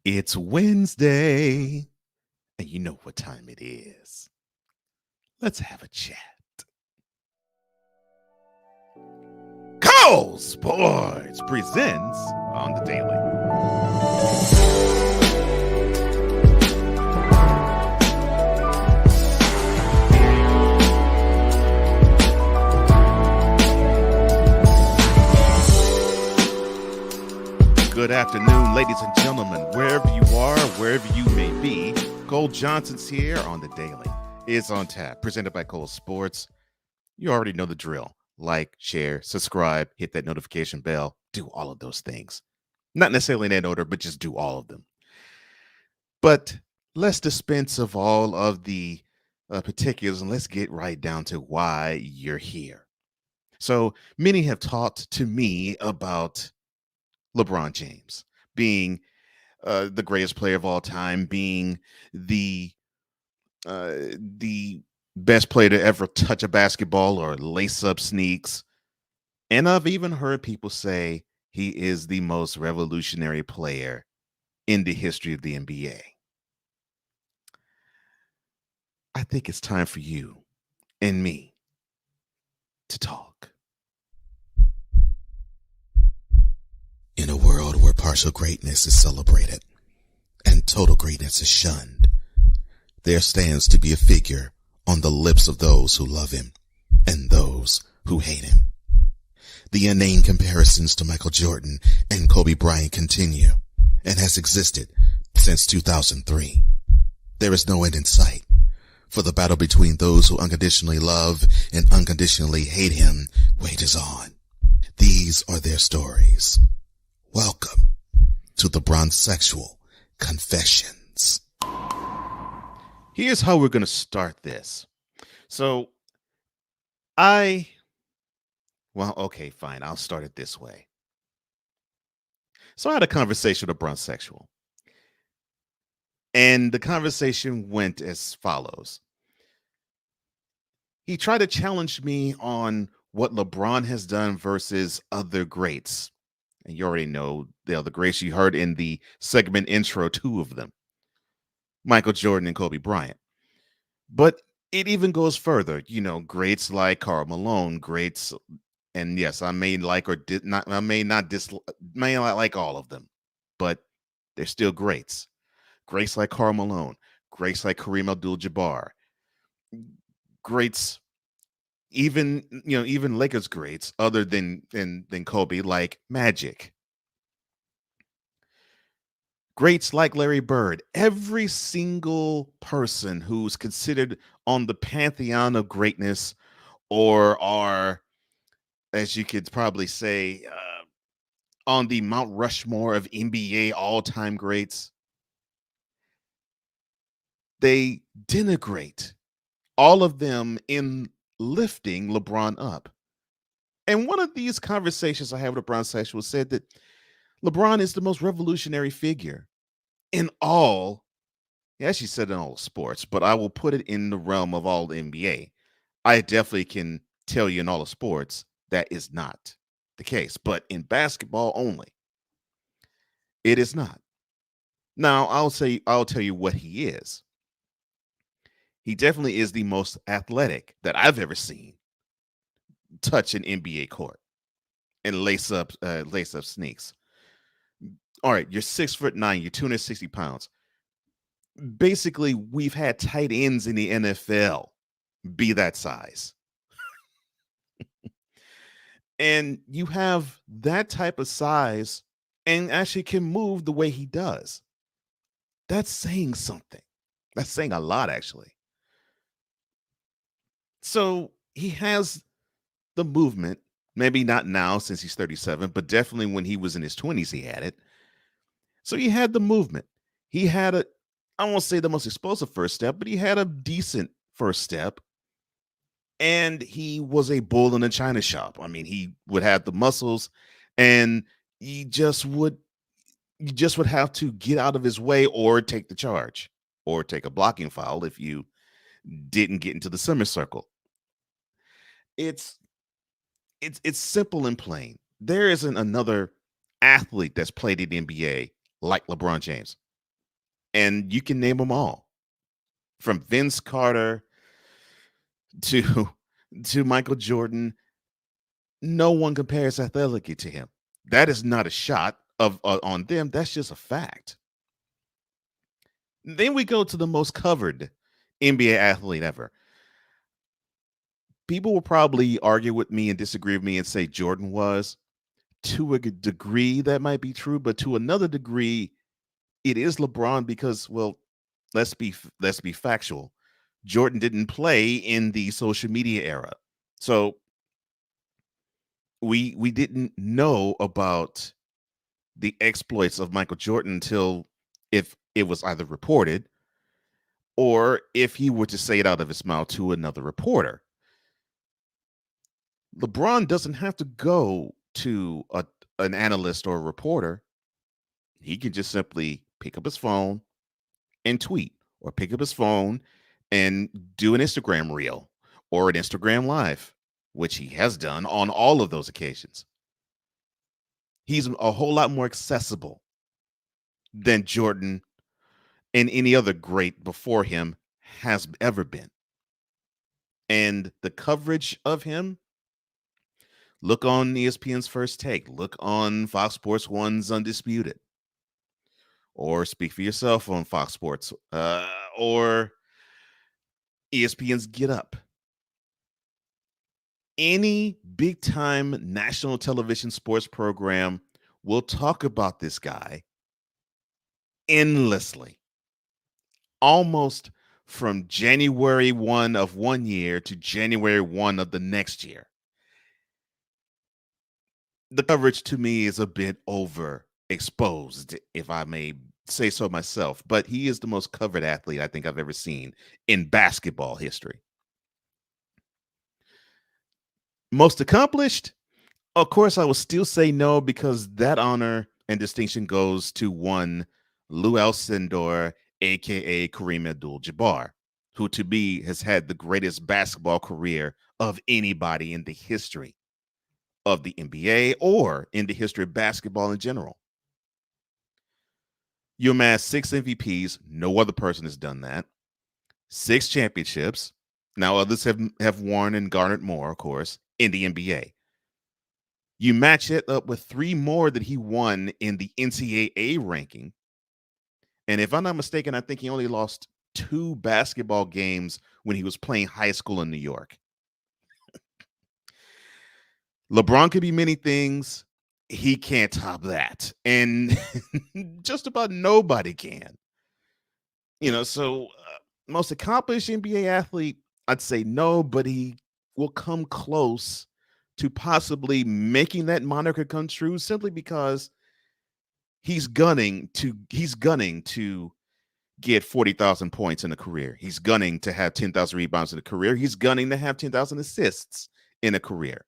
It's Wednesday, and you know what time it is. Let's have a chat. Cole Sports presents on the daily. Good afternoon, ladies and gentlemen, wherever you are, wherever you may be. Cole Johnson's here on the daily. It's on tap, presented by Cole Sports. You already know the drill. Like, share, subscribe, hit that notification bell, do all of those things. Not necessarily in that order, but just do all of them. But let's dispense of all of the particulars and let's get right down to why you're here. So many have talked to me about LeBron James being the greatest player of all time, being the the best player to ever touch a basketball or lace up sneaks. And I've even heard people say he is the most revolutionary player in the history of the NBA. I think it's time for you and me to talk. In a world where partial greatness is celebrated and total greatness is shunned, there stands to be a figure on the lips of those who love him and those who hate him. The inane comparisons to Michael Jordan and Kobe Bryant continue and has existed since 2003. There is no end in sight, for the battle between those who unconditionally love and unconditionally hate him wages on. These are their stories. Welcome to the Bronzexual Confessions. Here's how we're going to start this. So, okay, fine. I'll start it this way. So, I had a conversation with a Bronzexual. And the conversation went as follows. He tried to challenge me on what LeBron has done versus other greats. And you already know the other greats you heard in the segment intro, two of them, Michael Jordan and Kobe Bryant. But it even goes further, greats like Karl Malone, greats, and yes, I may like or did not, I may not like all of them, but they're still greats. Greats like Karl Malone, greats like Kareem Abdul-Jabbar, greats, even Lakers greats other than Kobe, like Magic. Greats like Larry Bird, every single person who's considered on the pantheon of greatness or are, as you could probably say, on the Mount Rushmore of NBA all-time greats, they denigrate all of them in lifting LeBron up. And one of these conversations I had with a Bronzexual said that LeBron is the most revolutionary figure in all, he actually said in all sports, but I will put it in the realm of all the NBA. I definitely can tell you in all the sports that is not the case, but in basketball only, it is not. Now, I'll tell you what he is. He definitely is the most athletic that I've ever seen touch an NBA court and lace up sneaks. All right, you're 6'9", you're 260 pounds. Basically, we've had tight ends in the NFL be that size. And you have that type of size and actually can move the way he does. That's saying something. That's saying a lot, actually. So he has the movement, maybe not now since he's 37, but definitely when he was in his 20s, he had it. So he had the movement. He had I won't say the most explosive first step, but he had a decent first step. And he was a bull in a china shop. I mean, he would have the muscles and you just would have to get out of his way or take the charge or take a blocking foul if you didn't get into the semicircle. It's simple and plain. There isn't another athlete that's played in the NBA like LeBron James. And you can name them all, from Vince Carter to to Michael Jordan. No one compares athletically to him. That is not a shot of on them. That's just a fact. Then we go to the most covered NBA athlete ever. People will probably argue with me and disagree with me and say Jordan was. To a degree, that might be true, but to another degree, it is LeBron because, well, let's be factual. Jordan didn't play in the social media era, so we didn't know about the exploits of Michael Jordan until if it was either reported or if he were to say it out of his mouth to another reporter. LeBron doesn't have to go to an analyst or a reporter. He can just simply pick up his phone and tweet, or pick up his phone and do an Instagram reel or an Instagram live, which he has done on all of those occasions. He's a whole lot more accessible than Jordan and any other great before him has ever been. And the coverage of him, look on ESPN's First Take, look on Fox Sports One's Undisputed, or Speak for Yourself on Fox Sports, or ESPN's Get Up. Any big time national television sports program will talk about this guy endlessly, almost from January 1 of one year to January 1 of the next year. The coverage to me is a bit overexposed, if I may say so myself, but he is the most covered athlete I think I've ever seen in basketball history. Most accomplished? Of course, I will still say no because that honor and distinction goes to one Lou Alcindor, aka Kareem Abdul-Jabbar, who to me has had the greatest basketball career of anybody in the history of the NBA or in the history of basketball in general. You amass 6 MVPs. No other person has done that. 6 championships. Now others have won and garnered more, of course, in the NBA. You match it up with 3 more that he won in the NCAA ranking. And if I'm not mistaken, I think he only lost 2 basketball games when he was playing high school in New York. LeBron could be many things. He can't top that. And just about nobody can. So most accomplished NBA athlete, I'd say no, but he will come close to possibly making that moniker come true simply because he's gunning to get 40,000 points in a career. He's gunning to have 10,000 rebounds in a career. He's gunning to have 10,000 assists in a career.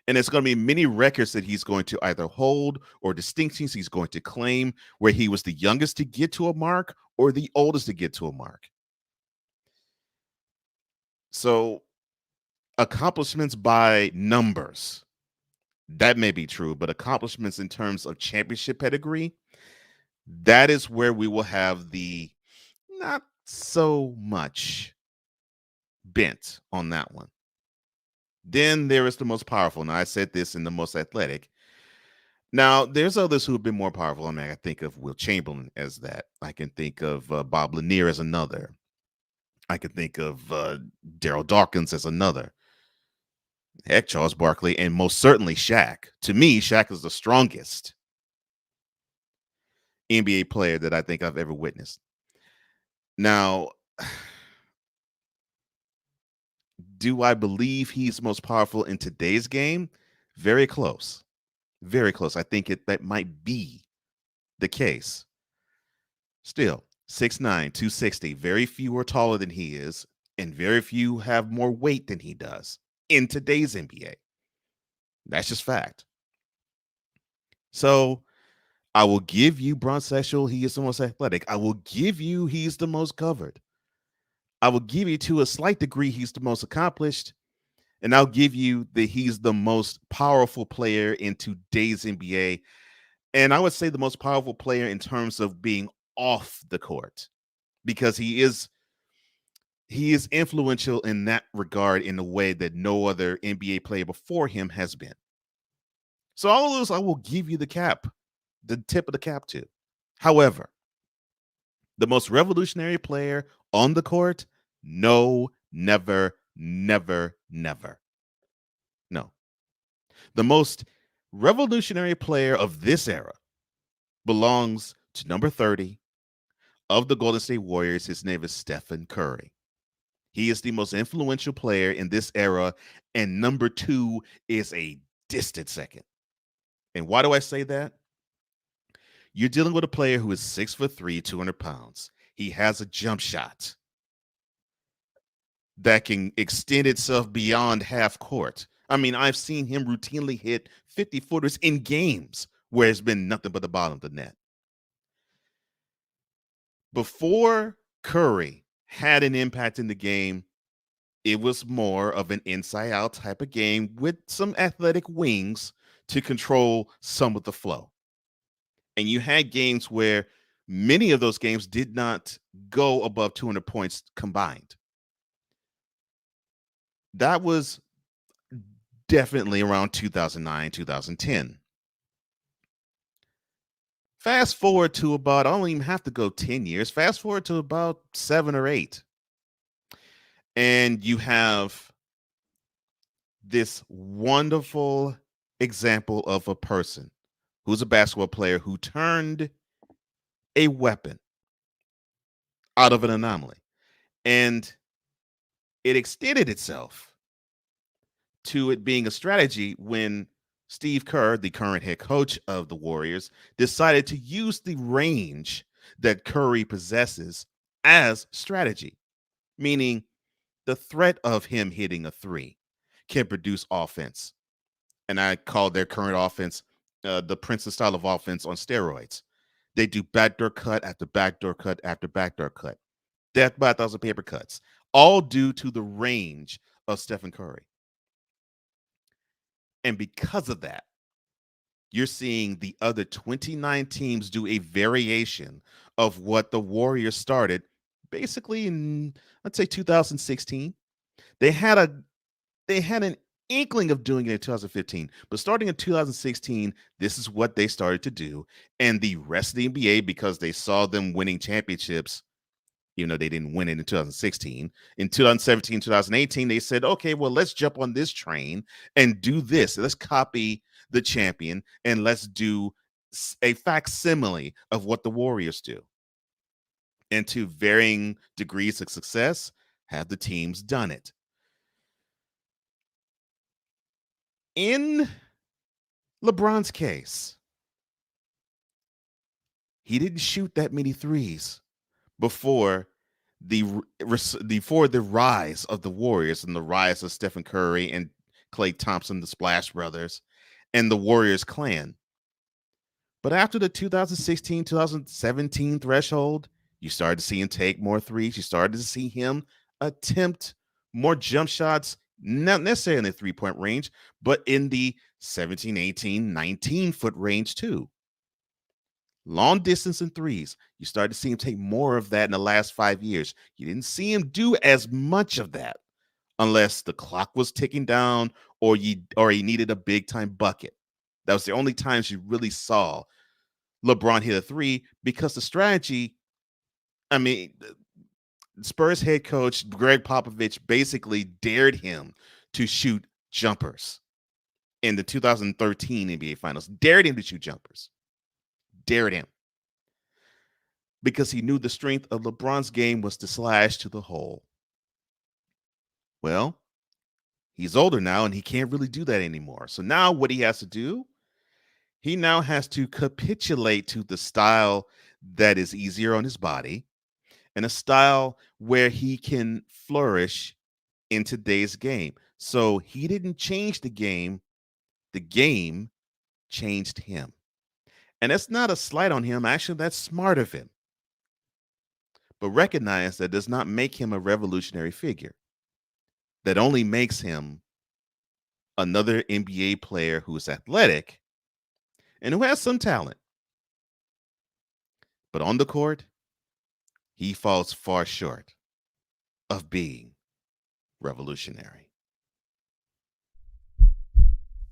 And it's going to be many records that he's going to either hold or distinctions he's going to claim where he was the youngest to get to a mark or the oldest to get to a mark. So accomplishments by numbers, that may be true, but accomplishments in terms of championship pedigree, that is where we will have the not so much bent on that one. Then there is the most powerful. Now, I said this in the most athletic. Now, there's others who have been more powerful. I mean, I can think of Will Chamberlain as that. I can think of Bob Lanier as another. I can think of Daryl Dawkins as another. Heck, Charles Barkley, and most certainly Shaq. To me, Shaq is the strongest NBA player that I think I've ever witnessed. Now, do I believe he's most powerful in today's game? Very close. Very close. I think that might be the case. Still, 6'9", 260. Very few are taller than he is, and very few have more weight than he does in today's NBA. That's just fact. So I will give you Bronze-sexual. He is the most athletic. I will give you he's the most covered. I will give you to a slight degree he's the most accomplished. And I'll give you that he's the most powerful player in today's NBA. And I would say the most powerful player in terms of being off the court because he is influential in that regard in a way that no other NBA player before him has been. So all of those I will give you the tip of the cap to. However, the most revolutionary player on the court, no, never, never, never. No. The most revolutionary player of this era belongs to number 30 of the Golden State Warriors. His name is Stephen Curry. He is the most influential player in this era, and number two is a distant second. And why do I say that? You're dealing with a player who is 6'3", 200 pounds. He has a jump shot that can extend itself beyond half court. I mean, I've seen him routinely hit 50 footers in games where it's been nothing but the bottom of the net. Before Curry had an impact in the game, it was more of an inside out type of game with some athletic wings to control some of the flow. And you had games where many of those games did not go above 200 points combined. That was definitely around 2009, 2010. Fast forward to about, I don't even have to go 10 years, fast forward to about 7 or 8. And you have this wonderful example of a person who's a basketball player who turned a weapon out of an anomaly. And it extended itself to it being a strategy when Steve Kerr, the current head coach of the Warriors, decided to use the range that Curry possesses as strategy, meaning the threat of him hitting a three can produce offense. And I call their current offense the Princeton style of offense on steroids. They do backdoor cut after backdoor cut after backdoor cut, death by 1,000 paper cuts, all due to the range of Stephen Curry. And because of that, you're seeing the other 29 teams do a variation of what the Warriors started basically in, let's say, 2016. They had a they had an inkling of doing it in 2015, but starting in 2016, this is what they started to do. And the rest of the NBA, because they saw them winning championships, even though they didn't win it in 2016, in 2017, 2018, they said, okay, well, let's jump on this train and do this. Let's copy the champion and let's do a facsimile of what the Warriors do. And to varying degrees of success, have the teams done it? In LeBron's case, he didn't shoot that many threes before before the rise of the Warriors and the rise of Stephen Curry and Klay Thompson, the Splash Brothers, and the Warriors clan. But after the 2016, 2017 threshold, you started to see him take more threes. You started to see him attempt more jump shots, not necessarily in the 3-point range, but in the 17, 18, 19-foot range too. Long distance and threes. You started to see him take more of that in the last 5 years. You didn't see him do as much of that unless the clock was ticking down or he needed a big time bucket. That was the only times you really saw LeBron hit a three because the strategy, I mean, Spurs head coach Greg Popovich basically dared him to shoot jumpers in the 2013 NBA Finals. Dared him to shoot jumpers. Dared him. Because he knew the strength of LeBron's game was to slash to the hole. Well, he's older now and he can't really do that anymore. So now what he has to do, he now has to capitulate to the style that is easier on his body and a style where he can flourish in today's game. So he didn't change the game changed him. And that's not a slight on him. Actually, that's smart of him. But recognize that does not make him a revolutionary figure. That only makes him another NBA player who is athletic and who has some talent. But on the court, he falls far short of being revolutionary.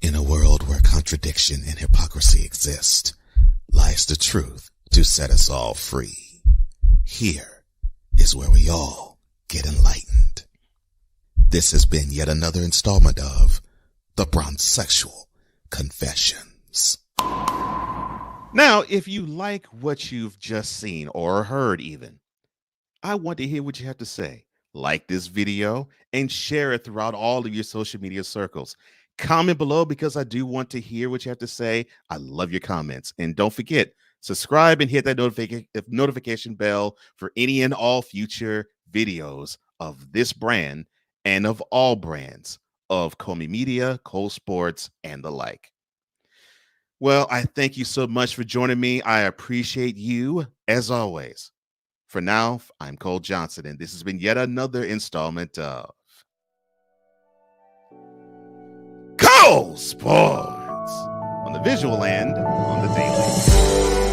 In a world where contradiction and hypocrisy exist, lies the truth to set us all free. Here is where we all get enlightened. This has been yet another installment of The Bronzesexual Confessions. Now, if you like what you've just seen or heard even, I want to hear what you have to say. Like this video and share it throughout all of your social media circles. Comment below because I do want to hear what you have to say. I love your comments. And don't forget, subscribe and hit that notification bell for any and all future videos of this brand and of all brands of Comey Media, Cole Sports, and the like. Well, I thank you so much for joining me. I appreciate you as always. For now, I'm Cole Johnson, and this has been yet another installment of Cole Sports on the visual and on the daily.